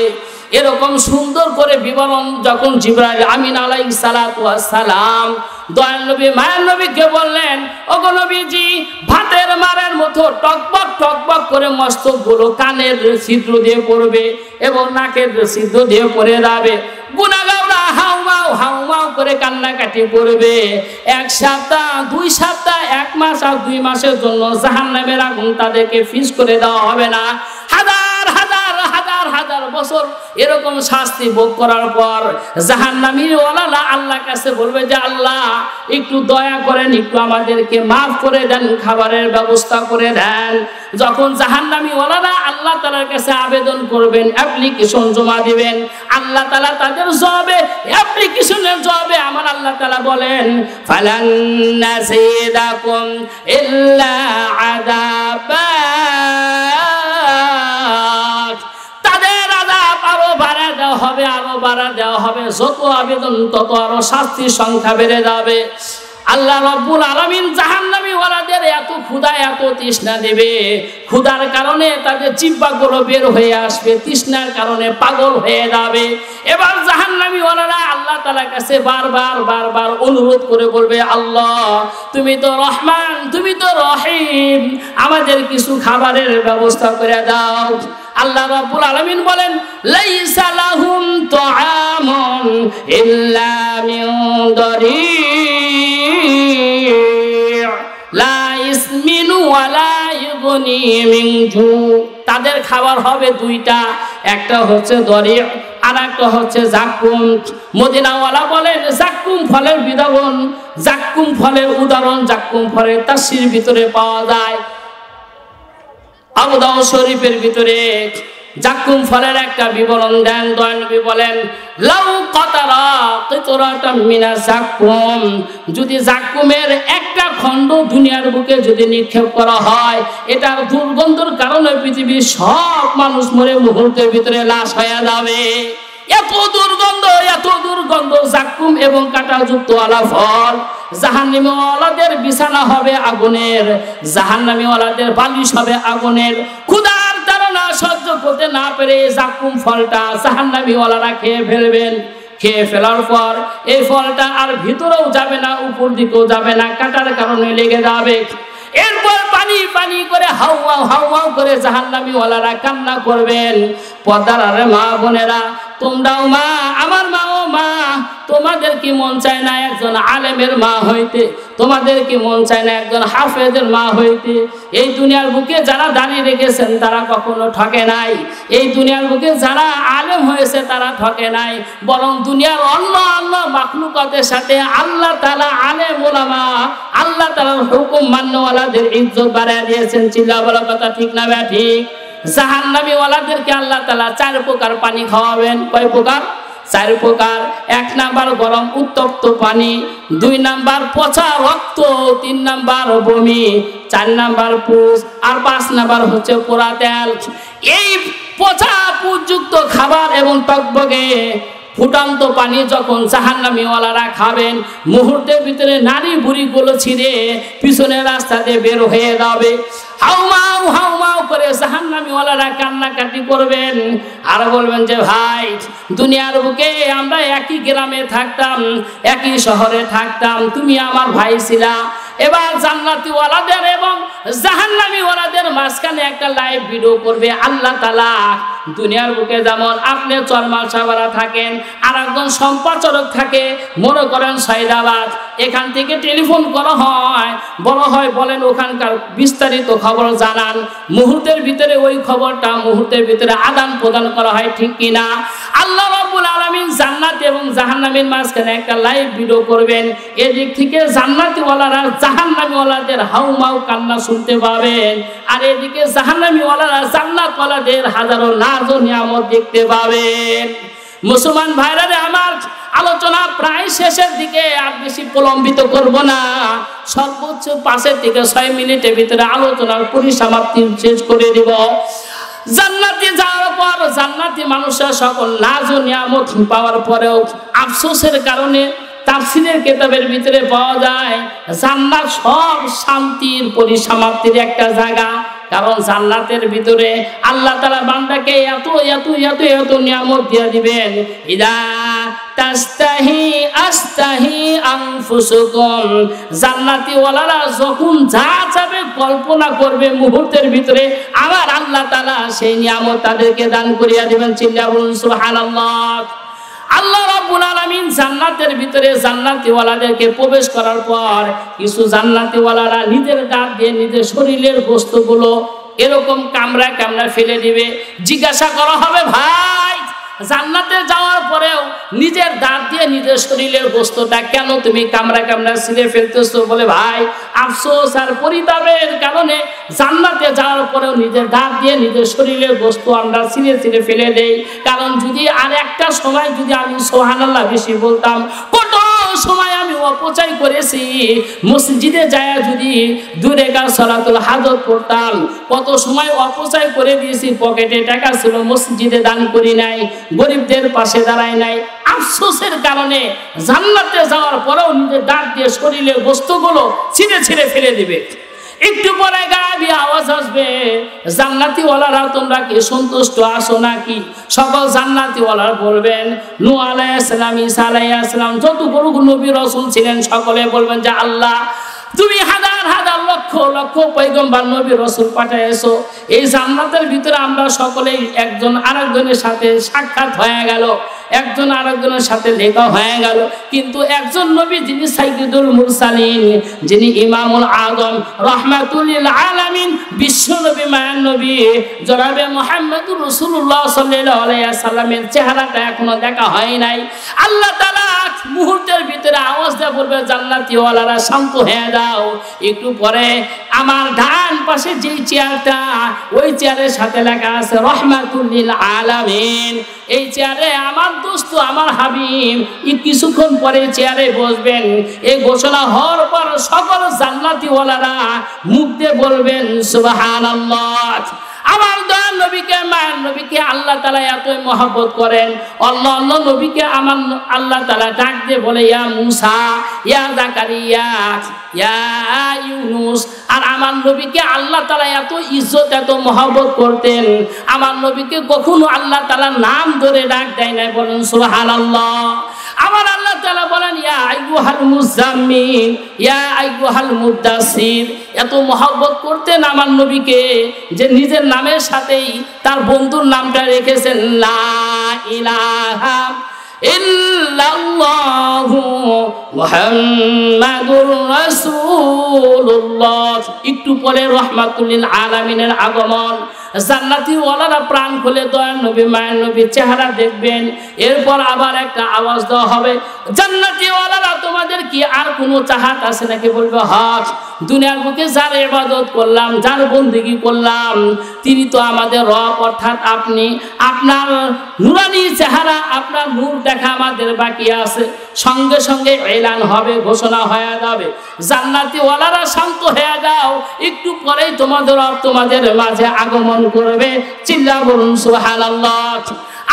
এরকম সুন্দর করে বিবরণ যখন জিবরাইল আমিন আলাইহিস সালাতু ওয়াস সালাম দয়াল নবী মায়ার নবীকে বললেন, ওগো নবীজি, ভাতের মারের মতো টকবক টকবক করে মস্তকগুলো কানের ছিদ্র দিয়ে পড়বে এবং নাকের ছিদ্র দিয়ে পড়ে যাবে। গুনাহগাররা হাউমাউ হাউমাউ করে কান্নাকাটি করবে। 1 সপ্তাহ, 2 সপ্তাহ, 1 মাস আর 2 মাসের জন্য জাহান্নামের আগুন তাদেরকে ফিস করে দেওয়া হবে না। হাজার হাজার হাজার হাজার বছর এরকম শাস্তি ভোগ করার পর জাহান্নামীর ওয়ালারা আল্লাহর কাছে বলবে যে আল্লাহ একটু দয়া করেন, একটু আমাদেরকে মাফ করে দেন, খাবারের ব্যবস্থা করে দেন। যখন জাহান্নামী ওয়ালারা আল্লাহ তাআলার কাছে আবেদন করবেন, অ্যাপ্লিকেশন জমা দিবেন, আল্লাহ তাআলা তাদের জবাবে, অ্যাপ্লিকেশনের জবাবে আমার আল্লাহ তাআলা বলেন ফালান নাসিদাকুম ইল্লা আযাবা। তাদের আযাব আরো বাড়া দেওয়া হবে, আরো বাড়া দেওয়া হবে। যত আবেদন তত আরো শাস্তির সংখ্যা বেড়ে যাবে। আল্লাহ রাব্বুল আলামিন জাহান্নামী ওয়ালাদের এত ক্ষুধা, এত তৃষ্ণা দেবে, ক্ষুধার কারণে তাদের জিহ্বাগুলো বের হয়ে আসবে, তৃষ্ণার কারণে পাগল হয়ে যাবে। এবার জাহান্নামী ওয়ালারা আল্লাহ তাআলার কাছে বারবার বারবার অনুরোধ করে বলবে, আল্লাহ তুমি তো রহমান, তুমি তো রহিম, আমাদের কিছু খাবারের ব্যবস্থা করে দাও। আল্লাহ রাব্বুল আলামিন বলেন লাইসা লাহুম তুআমুন ইল্লা মিন দরি লা ইসমিনু ওয়ালা ইগনি মিন জু। তাদের খাবার হবে 2টা, একটা হচ্ছে দরি আর একটা হচ্ছে জাক্কুম। মদিনাওয়ালা বলেন জাক্কুম ফলের উদাহরণ জাক্কুম ফলের তাফসীর ভিতরে পাওয়া যায়। আবু দাউদ শরীফের ভিতরে জাক্কুম ফলের একটা বিবরণ দেন। দয়াল নবী বলেন লাউ কাতারা কিতরাতাম মিনা জাক্কুম, যদি জাক্কুমের একটা খণ্ড দুনিয়ার বুকে যদি নিক্ষেপ করা হয়, এটার দুর্গন্ধের কারণে পৃথিবীর সব মানুষ মরে মুহূর্তের ভিতরে লাশ হয়ে যাবে। এত দুর্গন্ধ জাক্কুম এবং কাঁটাযুক্ত ওয়ালা ফল। জাহান্নামী ওয়ালাদের বিছানা হবে আগুনের, জাহান্নামী ওয়ালাদের বালিশ হবে আগুনের। ক্ষুধার তাড়না সহ্য করতে না পেরে জাকুম ফলটা জাহান্নামী ওয়ালারা খেয়ে ফেলবেন। খেয়ে ফেলার পর এই ফলটা আর ভিতরেও যাবে না, উপর দিকেও যাবে না, কাটার কারণে লেগে যাবে। এরপর পানি পানি করে হাওয়াও হাওয়াও করে জাহান্নামী ওয়ালারা কান্না করবেন। পর্দার আরে মা বোনেরা, তোমরাও মা, আমার মাও মা, তোমাদের কি মন চায় না একজন আলেমের মা হইতে? তোমাদের কি মন চায় না একজন হাফেজের মা হইতে? এই দুনিয়ার বুকে যারা দাঁড়িয়ে রেখেছেন তারা কখনো ঠকে নাই। এই দুনিয়ার বুকে যারা আলেম হয়েছে তারা ঠকে নাই, বরং দুনিয়ার অন্য অন্য মাখলুকাতের সাথে আল্লাহ তাআলা আলেম ওলামা, আল্লাহ তাআলার হুকুম মান্যওয়ালাদের ইজ্জত বাড়ায় দিয়েছেন। চিল্লা বলা কথা ঠিক না ব্যা ঠিক? জাহান্নামী ওয়ালাদেরকে আল্লাহ তাআলা 4 প্রকার পানি খাওয়াবেন। কয় প্রকার? 4 প্রকার। 1 নাম্বার গরম উত্তপ্ত পানি, 2 নাম্বার পচা রক্ত, 3 নাম্বার বমি, 4 নাম্বার পুষ, আর 5 নাম্বার হচ্ছে পোড়া তেল। এই পচা পুষযুক্ত খাবার এবং টকবগে ফুটান্ত পানি যখন জাহান্নামী ওয়ালারা খাবেন, মুহূর্তের ভিতরে নারী বুড়িগুলো ছিঁড়ে পিছনের রাস্তা দিয়ে বের হয়ে যাবে। হাউমাউ হাউমাউ করে জাহান্নামী ওয়ালারা কান্নাকাটি করবেন আর বলবেন যে ভাই, দুনিয়ার বুকে আমরা একই গ্রামে থাকতাম, একই শহরে থাকতাম, তুমি আমার ভাই ছিলা। এবার জান্নাতি ওয়ালাদের এবং জাহান্নামী ওয়ালাদের মাঝখানে একটা লাইভ ভিডিও করবে আল্লাহ তাআলা। দুনিয়ার বুকে যেমন আপনি চরমাল সাবারা থাকেন, আর একজন সম্প্রচারক থাকে, মনে করেন সাইদাবাদ, এখান থেকে টেলিফোন করা হয়, বলা হয় বলেন ওখানকার বিস্তারিত খবর জানান। মুহূর্তের ভিতরে ওই খবরটা মুহূর্তের ভিতরে আদান প্রদান করা হয়, ঠিক কিনা? আল্লাহ রাব্বুল আলামিন জান্নাত এবং জাহান্নামের মাঝখানে একটা লাইভ ভিডিও করবেন। এদিক থেকে জান্নাতি ওয়ালারা জাহান্নামী ওয়ালাদের হাউমাউ কান্না শুনতে পাবেন, আর এদিকে জাহান্নামী ওয়ালারা জান্নাত ওয়ালাদের হাজারো নাজ ও নিয়ামত দেখতে পাবেন। মুসলমান ভাইরা রে আমার, আলোচনা প্রায় শেষের দিকে, আর বেশি প্রলম্বিত করব না। সর্বোচ্চ 5 থেকে 6 মিনিটের ভিতরে আলোচনার পরিসমাপ্তি শেষ করে দিব। জান্নাতে যাওয়ার পর জান্নাতি মানুষরা সকল নাজ ও নিয়ামত পাওয়ার পরেও আফসোসের কারণে তাফসীরের কিতাবের ভিতরে পাওয়া যায় জান্নাত সব শান্তির পরিসমাপ্তির একটা জায়গা। কারণ জান্নাতের ভিতরে আল্লাহ তাআলা বান্দাকে এত এত এত এত নিয়ামত দিয়ে দিবেন। ইদা তাস্তাহি আস্তাহি আনফুসুকুম, জান্নাতি ওয়ালারা যখন যা চাবে কল্পনা করবে মুহূর্তের ভিতরে আমার আল্লাহ তাআলা সেই নিয়ামত তাদেরকে দান করিয়া দিবেন। চিল্লা বলুন সুবহানাল্লাহ। আল্লাহ রাব্বুল আলামিন জান্নাতের ভিতরে জান্নাতি ওয়ালাদেরকে প্রবেশ করার পর কিছু জান্নাতি ওয়ালারা নিজের দাঁত দিয়ে নিজের শরীরের গোশতগুলো এরকম কামড়া কামড়া ফেলে দিবে। জিজ্ঞাসা করা হবে, ভাই জান্নাতে যাওয়ার পরেও নিজের দাঁত দিয়ে নিজের শরীরের গোশতটা কেন তুমি কামড়া কামড়া ছিঁড়ে ফেলতেছো? বলে ভাই আফসোস আর পরিতাপের কারণে জান্নাতে যাওয়ার পরেও নিজের দাঁত দিয়ে নিজের শরীরের গোশত আমরা ছিঁড়ে ছিঁড়ে ফেলে দেই। কারণ যদি আর একটা সময় যদি আমি সুবহানাল্লাহ বেশি বলতাম, কত সময় আমি অপচয় করেছি, মসজিদে যায় যদি 2 রাকাত সালাতুল হাজত পড়তাম, কত সময় অপচয় করে দিয়েছি, পকেটে টাকা ছিল মসজিদে দান করি নাই, গরিবদের পাশে দাঁড়াই নাই। আফসোসের কারণে জান্নাতে যাওয়ার পরেও নিজের দাঁত দিয়ে শরীরের গোশতগুলো ছিঁড়ে ছিঁড়ে ফেলে দিবে। একটু পরে গাবি আওয়াজ আসবে, জান্নাতি ওয়ালারা তোমরা কি সন্তুষ্ট আছো নাকি? সকল জান্নাতি ওয়ালারা বলবেন, নূহ আলাইহিস সালাম, ঈসা আলাইহিস সালাম, যতগুলো নবী রাসূল ছিলেন সকলে বলবেন যে আল্লাহ তুমি হাজার হাজার লক্ষ লক্ষ পয়গম্বর নবী রাসূল পাঠাইছো, এই জান্নাতের ভিতরে আমরা সকলেই একজন আরেকজনের সাথে সাক্ষাৎ হয়ে গেল, একজন আরেকজনের সাথে লেখা হয়ে গেল, কিন্তু একজন নবী যিনি সাইয়্যিদুল মুরসালিন, যিনি ইমামুল আযম রাহমাতুল লিল আলামিন, বিশ্ব নবী মায়ান নবী জনাবে মুহাম্মদুর রাসূলুল্লাহ সাল্লাল্লাহু আলাইহি ওয়াসাল্লামের চেহারাটা এখনো দেখা হয় নাই। আল্লাহ তাআলা মুহূর্তের ভিতরে আওয়াজ দিয়ে বলবে, জান্নাতি ওয়ালারা শান্ত হয়ে যাও। একটু পরে আমার ডান পাশে যে চেয়ারটা, ওই চেয়ারের সাথে লেখা আছে রাহমাতুল লিল আলামিন, এই চেয়ারে আমার দোস্ত আমার হাবিব কিছুক্ষণ পরে চেয়ারে বসবেন। এই ঘোষণা হওয়ার পর সকল জান্নাতি ওয়ালারা মুখ দিয়ে বলবেন সুবহানাল্লাহ। আমার দয়াল নবীকে মায়ের নবীকে আল্লাহ তাআলা এতই মহব্বত করেন, অন্য অন্য নবীকে আমার আল্লাহ তাআলা ডাক দিয়ে বলে ইয়া মুসা, ইয়া জাকারিয়া, ইয়া ইউনুস। আর আমার নবীকে আল্লাহ তাআলা এত ইজ্জত এত মহব্বত করতেন, আমার নবীকে কখনো আল্লাহ তাআলা নাম ধরে ডাক দেয় নাই। বলেন সুবহানাল্লাহ। আমার আল্লাহ তাআলা বলেন ইয়া আইয়ুহাল মুজাম্মিল, ইয়া আইয়ুহাল মুদাসসির। এত মহব্বত করতেন আমার নবীকে যে নিজের নামের সাথেই তার বন্ধুর নামটা রেখেছেন লা ইলাহা ইল্লাল্লাহু মুহাম্মাদুর রাসূলুল্লাহ। একটু পরে রাহমাতুল লিল আলামিনের আগমন। জান্নাতি ওয়ালারা প্রাণ খুলে দয়াল নবী মায়ের নবীর চেহারা দেখবেন। এরপর আবার একটা আওয়াজ দেওয়া হবে, জান্নাতি ওয়ালারা তোমাদের কি আর কোনো চাহাত আছে নাকি? বলবে হক। দুনিয়ার বুকে যার ইবাদত করলাম, যার বন্দেগী করলাম, তিনি তো আমাদের রব, অর্থাৎ আপনি। আপনার নূরানি চেহারা, আপনার নূর দেখা আমাদের বাকি আছে। সঙ্গে সঙ্গে এলান হবে, ঘোষণা হয়ে যাবে, জান্নাতি ওয়ালারা শান্ত হয়ে যাও, একটু পরেই তোমাদের রব তোমাদের মাঝে আগমন করবে। চিল্লা বলুন সুবহানাল্লাহ।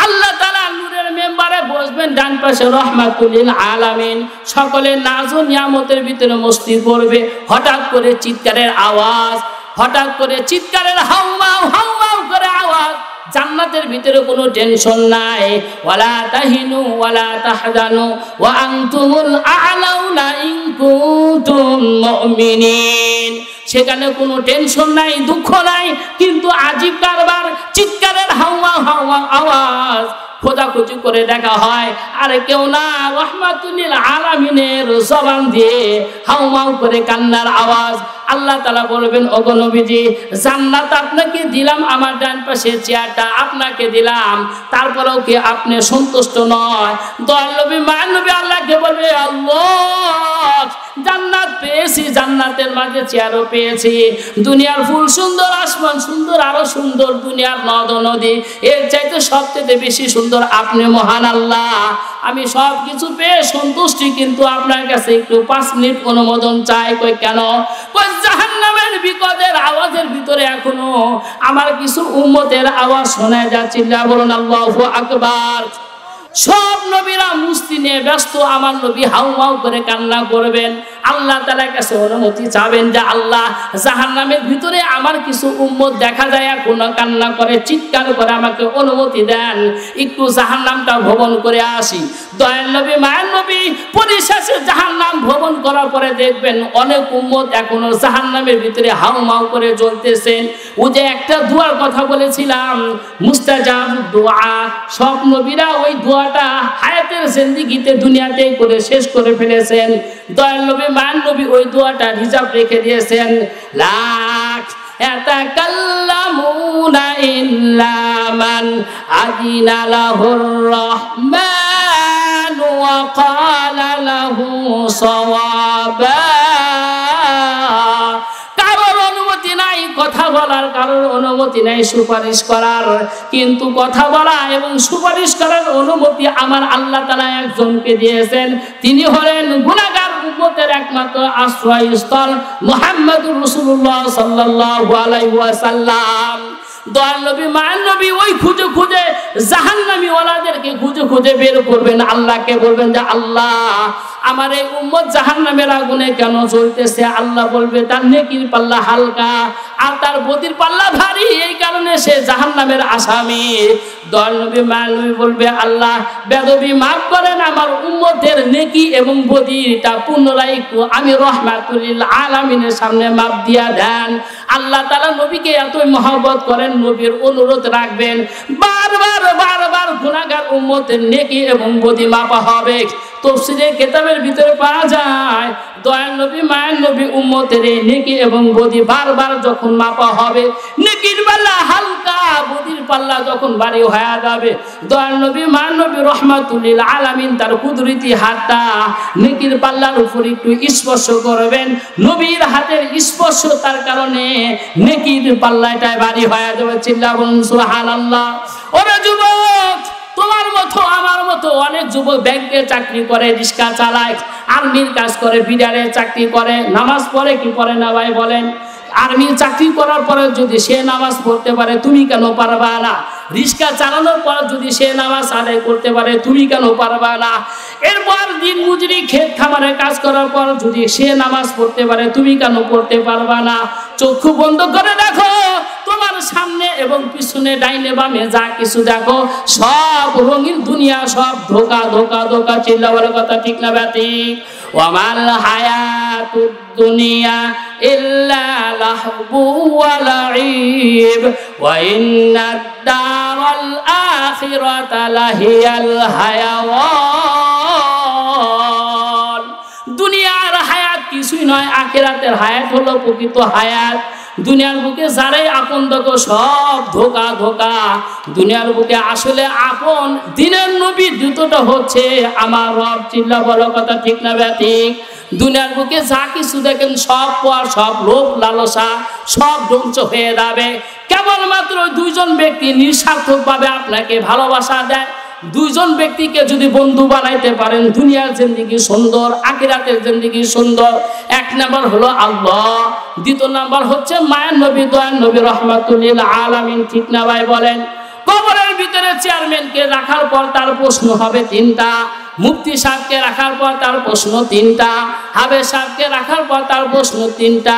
আল্লাহ তাআলা নূরের মেম্বারে বসবেন, ডান পাশে রাহমাতুল লিল আলামিন। সকলে নাজ ও নিয়ামতের ভিতরে মস্তি করবে। হঠাৎ করে চিৎকারের আওয়াজ, হঠাৎ করে চিৎকারের হাউমাউ হাউমাউ করে আওয়াজ। জান্নাতের ভিতরে কোনো টেনশন নাই। ওয়ালা তাহিনু ওয়ালা তাহজানু ওয়া আনতুমুল আ'লাউনা ইন কুনতুম মুমিনিন। সেখানে কোনো টেনশন নাই, দুঃখ নাই, কিন্তু আজীব কারবার, চিৎকারের হাওয়া হাওয়া আওয়াজ। খোঁজাখুঁজি করে দেখা হয়, আরে কেউ না, রাহমাতুল লিল আলামিনের জবান দিয়ে হাউমাউ করে কান্নার আওয়াজ। আল্লাহ তাআলা বলবেন, ওগো নবীজি, জান্নাত আপনাকে দিলাম, আমার ডান পাশে চেয়ারটা আপনাকে দিলাম, তারপরেও কি আপনি সন্তুষ্ট নয়? দয়াল নবী মায়ের নবী আল্লাহকে বলবে, আল্লাহ জান্নাত পেয়েছি, জান্নাতের মাঝে চেয়ারও পেয়েছি, দুনিয়ার ফুল সুন্দর, আসমান সুন্দর, আরো সুন্দর দুনিয়ার নদ নদী, এর চাইতে সবচেয়ে বেশি সুন্দর আপনি মহান আল্লাহ। আমি সব কিছু পেয়ে সন্তুষ্টি, কিন্তু আপনার কাছে একটু 5 মিনিট অনুমোদন চাই। কই কেন? কই জাহান্নামের বিকটের আওয়াজের ভিতরে এখনো আমার কিছু উম্মতের আওয়াজ শোনা যাচ্ছে। বলুন আল্লাহু আকবার। সব নবীরা মুস্তি নিয়ে ব্যস্ত, আমার নবী হাউমাউ করে কান্না করবেন। আল্লাহ তাআলার কাছে অনুমতি চাবেন যে আল্লাহ, জাহান্নামের ভিতরে আমার কিছু উম্মত দেখা যায় এখনো কান্না করে, চিৎকার করে, আমাকে অনুমতি দেন, একটু জাহান্নামটা ভ্রমণ করে আসি। দয়াল নবী মায়ের নবী পরিশেষে জাহান্নাম ভ্রমণ করার পরে দেখবেন অনেক উম্মত এখনো জাহান্নামের ভিতরে হাউমাউ করে জ্বলতেছেন। ও যে একটা দোয়ার কথা বলেছিলাম, মুস্তাজাব দোয়া, সব নবীরা ওই দোয়াটা হায়াতের জিন্দেগিতে দুনিয়াতেই করে শেষ করে ফেলেছেন। দয়াল নবী মায়ের নবী ওই দোয়াটা রিজার্ভ রেখে দিয়েছেন। লাখ ইয়াতাকাল্লামুনা ইল্লা মান আযিনা লাহুর রাহমান ওয়া ক্বালা লাহু সাওয়াবা। কারোর অনুমতি নাই কথা বলার, কারোর অনুমতি নাই সুপারিশ করার, কিন্তু কথা বলা এবং সুপারিশ করার অনুমতি আমার আল্লাহ তাআলা একজনকে দিয়েছেন। তিনি হলেন গুনাহগার উম্মতের একমাত্র আশ্রয়স্থল মুহাম্মদুর রাসূলুল্লাহ সাল্লাল্লাহু আলাইহি ওয়াসাল্লাম। দয়াল নবী মায়ের নবী ওই খুঁজে খুঁজে জাহান্নামী ওয়ালাদেরকে খুঁজে খুঁজে বের করবেন, আল্লাহকে বলবেন যে আল্লাহ, আমার এই উম্মত জাহান্নামের আগুনে কেন জ্বলতেছে? আল্লাহ বলবে তার নেকির পাল্লা হালকা আর তার বদির পাল্লা ভারী, এই কারণে সে জাহান্নামের আসামি। দয়াল নবী মায়ের নবী বলবে, আল্লাহ বেদবি মাফ করেন, আমার উম্মতের নেকি এবং বদিটা পুনরায় একটু আমি রাহমাতুল লিল আলামিনের সামনে মাপ দিয়া দেন। আল্লাহ তাআলা নবীকে এতই মহব্বত করেন, নবীর অনুরোধ রাখবেন, বারবার বারবার গুনাহগার উম্মতের নেকি এবং বদি মাপা হবে। তাফসীরের কিতাবের ভিতরে পাওয়া যায়, দয়াল নবী মায়ের নবী উম্মতের নেকি এবং বদি বারবার যখন মাপা হবে, নেকির পাল্লা হালকা, বদির পাল্লা যখন ভারী হয়ে যাবে, দয়াল নবী মায়ের নবী রাহমাতুল লিল আলামিন তার কুদরতি হাতটা নেকির পাল্লার উপর একটু স্পর্শ করবেন। নবীর হাতের স্পর্শ তার কারণে নেকির পাল্লাটা ভারী হয়ে যাবে। চিল্লা বলুন সুবহানাল্লাহ। ওরে যুবক, তোমার মতো আমার মতো অনেক যুবক ব্যাংকে চাকরি করে, রিক্সা চালায়, আর্মির কাজ করে, বিডারে চাকরি করে, নামাজ পড়ে কি পড়ে না ভাই বলেন? আর্মি চাকরি করার পরে যদি সে নামাজ পড়তে পারে তুমি কেন পারবা না? রিক্সা চালানোর পর যদি সে নামাজ আদায় করতে পারে তুমি কেন পারবা না? এরপর দিন মজুরি ক্ষেত খামারে কাজ করার পর যদি সে নামাজ পড়তে পারে তুমি কেন পড়তে পারবা না? চক্ষু বন্ধ করে দেখো, তোমার সামনে এবং পিছনে ডাইনে বামে যা কিছু দেখো সব রঙিন দুনিয়া, সব ধোকা ধোকা ধোকা। চিল্লাবার কথা ঠিক না ব্যাঠিক? ওয়ামাল হায়াতুদ দুনিয়া ইল্লা লাহবু ওয়া লাইব ওয়া ইন্নাদ দারাল আখিরাতা লাহিয়াল হায়াওয়ান। দুনিয়ার হায়াত কিছুই নয়, আখিরাতের হায়াত হলো প্রকৃত হায়াত। দুনিয়ার বুকে যারাই আপন দেখো সব ধোকা ধোকা। দুনিয়ার বুকে আসলে আপন দিনের নবী দ্বিতীয়টা হচ্ছে আমার রব। চিল্লা বড় কথা ঠিক না ব্যাঠিক? দুনিয়ার বুকে যা কিছু দেখেন সব পর, সব লোভ লালসা সব ধ্বংস হয়ে যাবে। কেবলমাত্র দুইজন ব্যক্তি নিঃস্বার্থকভাবে আপনাকে ভালোবাসা দেয়। দুইজন ব্যক্তিকে যদি বন্ধু বানাইতে পারেন দুনিয়ার জিন্দেগি সুন্দর, আখিরাতের জিন্দেগি সুন্দর। এক নাম্বার হলো আল্লাহ, দ্বিতীয় নাম্বার হচ্ছে মায়ের নবী দয়ার নবী রহমাতুল লিল আলামিন। ঠিক না ভাই বলেন? কবরের ভিতরে চেয়ারম্যানকে রাখার পর তার প্রশ্ন হবে তিনটা, মুফতি সাহেবকে রাখার পর তার প্রশ্ন তিনটা, হাবেজ সাহেবকে রাখার পর তার প্রশ্ন তিনটা।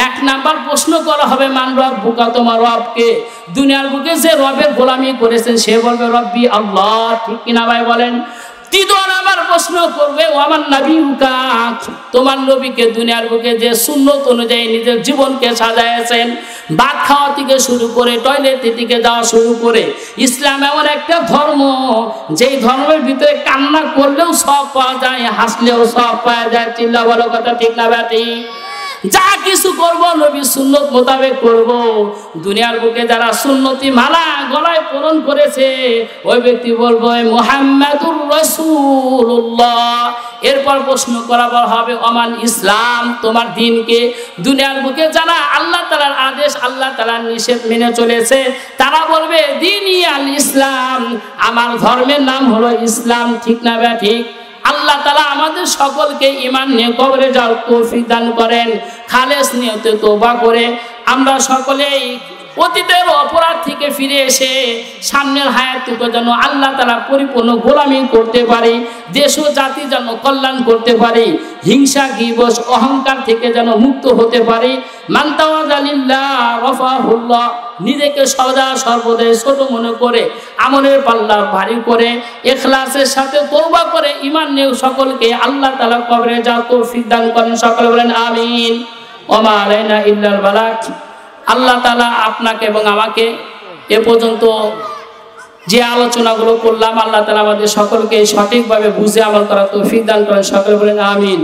এক নাম্বার প্রশ্ন করা হবে মান রব্বুকা, তোমার রবকে। দুনিয়ার বুকে যে রবের গোলামি করেছেন সে বলবে রব্বি আল্লাহ। ঠিক কিনা ভাই বলেন? দ্বিতীয় নাম্বার প্রশ্ন করবে ওয়ামান নাবিয়ুকা, তোমার নবীকে দুনিয়ার বুকে যে সুন্নত অনুযায়ী নিজের জীবনকে সাজাইছেন, ভাত খাওয়া থেকে শুরু করে টয়লেটের দিকে যাওয়া শুরু করে। ইসলাম এমন একটা ধর্ম যেই ধর্মের ভিতরে কান্না করলেও সব পাওয়া যায়, হাসলেও সব পাওয়া যায়। চিল্লা বড় কথা ঠিক না ব্যাঠিক? যা কিছু করব নবী সুন্নত মোতাবেক করব। দুনিয়ার বুকে যারা সুন্নতি মালা গলায় পরণ করেছে ওই ব্যক্তি বলবো মুহাম্মাদুর রাসূলুল্লাহ। এরপর প্রশ্ন করা হবে ওমান ইসলাম, তোমার দিনকে। দুনিয়ার বুকে যারা আল্লাহ তাআলার আদেশ আল্লাহ তাআলার নিষেধ মেনে চলেছে তারা বলবে দীনি আল ইসলাম, আমার ধর্মের নাম হলো ইসলাম। ঠিক না ব্যাঠিক? আল্লাহ তাআলা আমাদের সকলকে ঈমান নিয়ে কবরে যাওয়ার তৌফিক দান করেন। খালেস নিয়তে তওবা করে আমরা সকলেই অতীতের অপরাধ থেকে ফিরে এসে সামনের হায়াতটুকু যেন আল্লাহ তাআলা পরিপূর্ণ গোলামি করতে পারি, দেশ ও জাতি যেন কল্যাণ করতে পারি, হিংসা গীবত অহংকার থেকে যেন মুক্ত হতে পারি। মান তাওয়াযা লিল্লাহ রাফাহুল্লাহ, নিজেকে সদা সর্বদাই ছোট মনে করে আমলের পাল্লা ভারী করে ইখলাসের সাথে তওবা করে ঈমান নিয়ে সকলকে আল্লাহ তাআলা কবরে যাওয়ার তৌফিক দান করেন। সকলে বলেন আমিন। ওয়া মা আলাইনা ইল্লাল বালাগ। আল্লাহ তাআলা আপনাকে এবং আমাকে এ পর্যন্ত যে আলোচনাগুলো করলাম আল্লাহ তাআলা আমাদের সকলকে সঠিকভাবে বুঝে আমল করার তৌফিক দান করেন। সকলে বলেন আমিন।